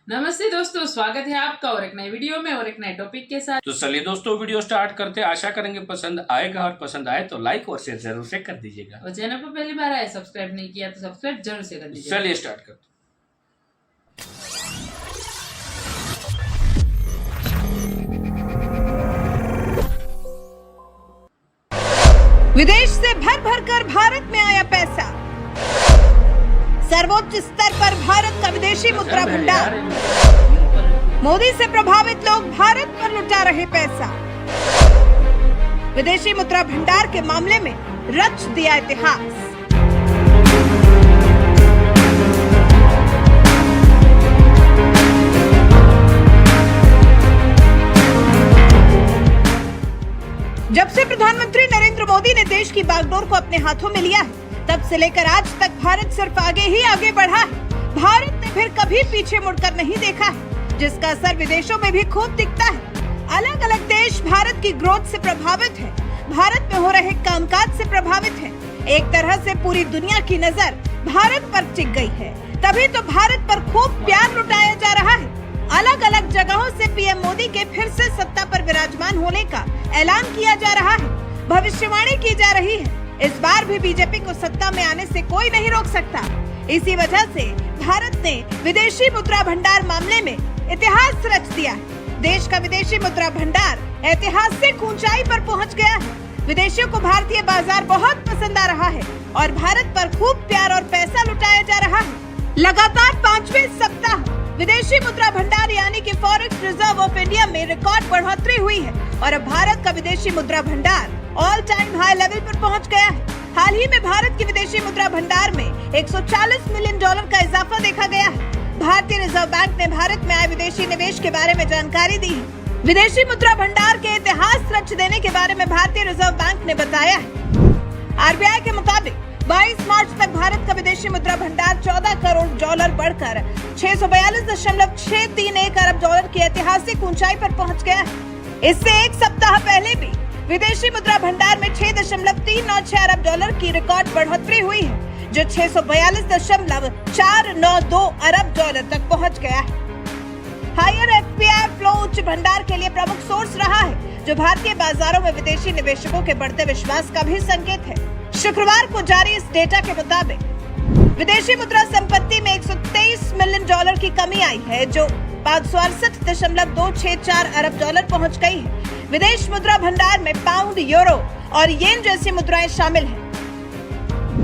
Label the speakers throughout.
Speaker 1: नमस्ते दोस्तों, स्वागत है आपका और एक नए वीडियो में और एक नए टॉपिक के साथ।
Speaker 2: तो चलिए दोस्तों वीडियो स्टार्ट करते हैं। आशा करेंगे पसंद आएगा और पसंद आए तो लाइक और शेयर जरूर से कर दीजिएगा।
Speaker 1: और चैनल पर पहली बार आए, सब्सक्राइब नहीं किया तो सब्सक्राइब जरूर से कर दीजिएगा।
Speaker 2: चलिए स्टार्ट करते
Speaker 3: विदेश से भर भर कर भारत में आया पैसा। सर्वोच्च स्तर पर भारत का विदेशी मुद्रा भंडार। मोदी से प्रभावित लोग भारत पर लुटा रहे पैसा। विदेशी मुद्रा भंडार के मामले में रच दिया इतिहास। जब से प्रधानमंत्री नरेंद्र मोदी ने देश की बागडोर को अपने हाथों में लिया है, तब से लेकर आज तक भारत सिर्फ आगे ही आगे बढ़ा है। भारत ने फिर कभी पीछे मुड़कर नहीं देखा है, जिसका असर विदेशों में भी खूब दिखता है। अलग अलग देश भारत की ग्रोथ से प्रभावित है, भारत में हो रहे कामकाज से प्रभावित है। एक तरह से पूरी दुनिया की नजर भारत पर टिक गई है, तभी तो भारत पर खूब प्यार लुटाया जा रहा है। अलग अलग जगहों से पीएम मोदी के फिर से सत्ता पर विराजमान होने का ऐलान किया जा रहा है, भविष्यवाणी की जा रही है। इस बार भी बीजेपी को सत्ता में आने से कोई नहीं रोक सकता। इसी वजह से भारत ने विदेशी मुद्रा भंडार मामले में इतिहास रच दिया है। देश का विदेशी मुद्रा भंडार ऐतिहासिक ऊंचाई पर पहुंच गया है। विदेशियों को भारतीय बाजार बहुत पसंद आ रहा है और भारत पर खूब प्यार और पैसा लुटाया जा रहा है। लगातार 5वें सप्ताह विदेशी मुद्रा भंडार यानी कि फॉरेक्स रिजर्व ऑफ इंडिया में रिकॉर्ड बढ़ोतरी हुई है और अब भारत का विदेशी मुद्रा भंडार ऑल टाइम हाई लेवल पर पहुंच गया है। हाल ही में भारत की विदेशी मुद्रा भंडार में $140 मिलियन का इजाफा देखा गया है। भारतीय रिजर्व बैंक ने भारत में आए विदेशी निवेश के बारे में जानकारी दी है। विदेशी मुद्रा भंडार के इतिहास रच देने के बारे में भारतीय रिजर्व बैंक ने बताया है। आरबीआई के मुताबिक 22 मार्च तक भारत का विदेशी मुद्रा भंडार $14 करोड़ बढ़कर $642.631 अरब की ऐतिहासिक ऊंचाई पर पहुंच गया है। इससे एक सप्ताह पहले भी विदेशी मुद्रा भंडार में $6.396 अरब की रिकॉर्ड बढ़ोतरी हुई है, जो $642.492 अरब तक पहुंच गया है। हायर एफपीआई फ्लो उच्च भंडार के लिए प्रमुख सोर्स रहा है, जो भारतीय बाजारों में विदेशी निवेशकों के बढ़ते विश्वास का भी संकेत है। शुक्रवार को जारी इस डेटा के मुताबिक विदेशी मुद्रा संपत्ति में $123 मिलियन की कमी आई है, जो $568.264 अरब पहुंच गई है। विदेश मुद्रा भंडार में पाउंड, यूरो और येन जैसी मुद्राएं शामिल हैं।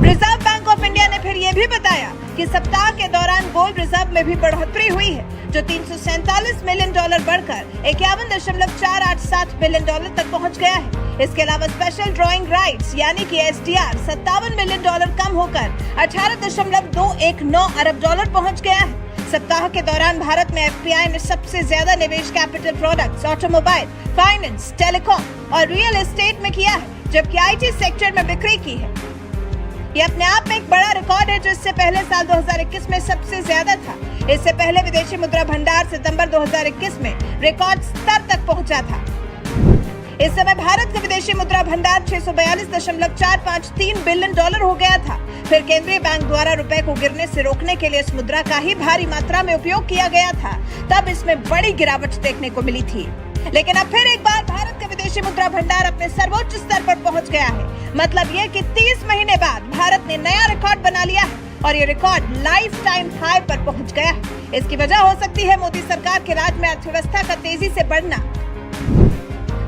Speaker 3: रिजर्व बैंक ऑफ इंडिया ने फिर ये भी बताया कि सप्ताह के दौरान गोल्ड रिजर्व में भी बढ़ोतरी हुई है, जो $347 मिलियन बढ़कर $51.487 बिलियन तक पहुंच गया है। इसके अलावा स्पेशल ड्रॉइंग राइट्स यानी कि एसडीआर $57 मिलियन कम होकर $18.219 अरब पहुंच गया है। सप्ताह के दौरान भारत में एफपीआई ने सबसे ज्यादा निवेश capital products, automobile, finance, telecom और रियल एस्टेट में किया है, जबकि आईटी सेक्टर में बिक्री की है। ये अपने आप में एक बड़ा रिकॉर्ड है, जो इससे पहले साल 2021 में सबसे ज्यादा था। इससे पहले विदेशी मुद्रा भंडार सितंबर 2021 में रिकॉर्ड स्तर तक पहुंचा था। इस समय भारत का विदेशी मुद्रा भंडार $642.453 बिलियन हो गया था। फिर केंद्रीय बैंक द्वारा रुपए को गिरने से रोकने के लिए इस मुद्रा का ही भारी मात्रा में उपयोग किया गया था, तब इसमें बड़ी गिरावट देखने को मिली थी। लेकिन अब फिर एक बार भारत का विदेशी मुद्रा भंडार अपने सर्वोच्च स्तर पर पहुंच गया है। मतलब ये कि 30 महीने बाद भारत ने नया रिकॉर्ड बना लिया है और ये रिकॉर्ड लाइफ टाइम हाई पर पहुंच गया है। इसकी वजह हो सकती है मोदी सरकार के राज में अर्थव्यवस्था का तेजी से बढ़ना।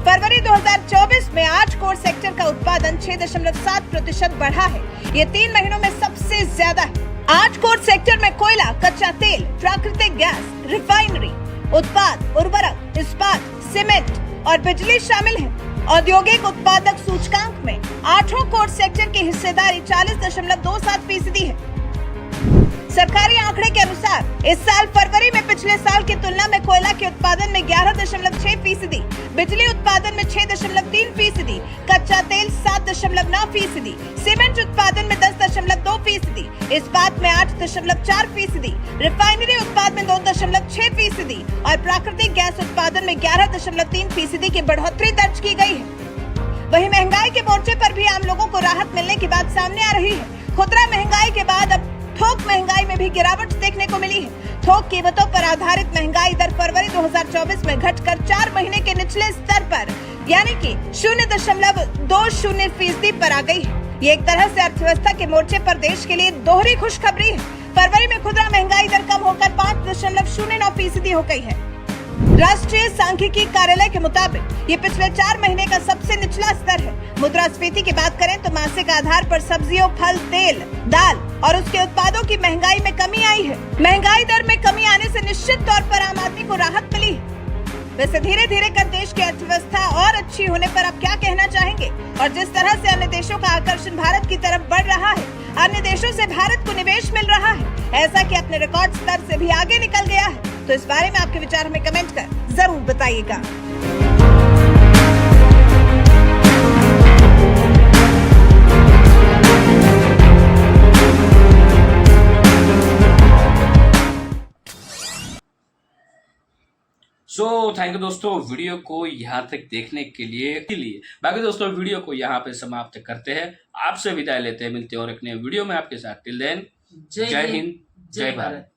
Speaker 3: फरवरी 2024 में 8 कोर सेक्टर का उत्पादन 6.7% बढ़ा है। ये 3 महीनों में सबसे ज्यादा है। 8 कोर सेक्टर में कोयला, कच्चा तेल, प्राकृतिक गैस, रिफाइनरी, उत्पाद, उर्वरक, इस्पात, सीमेंट और बिजली शामिल है। औद्योगिक उत्पादक सूचकांक में 8 कोर सेक्टर की हिस्सेदारी 40.27% है। सरकारी आंकड़े के अनुसार इस साल फरवरी में पिछले साल की तुलना में कोयला के उत्पादन में 11.6%, बिजली उत्पादन में 6.3%, कच्चा तेल 7.9%, सीमेंट उत्पादन में 10.2%, इस्पात में 8.4%, रिफाइनरी उत्पाद में 2.6% और प्राकृतिक गैस उत्पादन में 11.3% की बढ़ोतरी दर्ज की गई है। वहीं महंगाई के मोर्चे पर भी आम लोगों को राहत मिलने की बात सामने आ रही है। खुदरा महंगाई के बाद अब थोक महंगाई में भी गिरावट देखने को मिली है। थोक कीमतों पर आधारित महंगाई दर फरवरी 2024 में घटकर 4 महीने के निचले स्तर पर यानी कि 0.20% पर आ गई है। ये एक तरह से अर्थव्यवस्था के मोर्चे पर देश के लिए दोहरी खुशखबरी है। फरवरी में खुदरा महंगाई दर कम होकर 5.09% हो गई है। राष्ट्रीय सांख्यिकी कार्यालय के मुताबिक ये पिछले 4 महीने का सबसे निचला स्तर है। मुद्रास्फीति की बात करें तो मासिक आधार पर सब्जियों, फल, तेल, दाल और उसके उत्पादों की महंगाई में कमी आई है। महंगाई दर में कमी आने से निश्चित तौर पर आम आदमी को राहत मिली है। वैसे धीरे धीरे कर देश की अर्थव्यवस्था और अच्छी होने पर आप क्या कहना चाहेंगे? और जिस तरह से अन्य देशों का आकर्षण भारत की तरफ बढ़ रहा है, अन्य देशों से भारत को निवेश मिल रहा है, ऐसा कि अपने रिकॉर्ड स्तर से भी आगे निकल गया है, तो इस बारे में आपके विचार हमें कमेंट कर जरूर बताइएगा।
Speaker 2: सो थैंक यू दोस्तों, वीडियो को यहाँ तक देखने के लिए बाकी दोस्तों वीडियो को यहाँ पे समाप्त करते हैं। आपसे विदाई लेते हैं, मिलते हैं और एक नए वीडियो में आपके साथ। टिल देन, जय हिंद, जय भारत।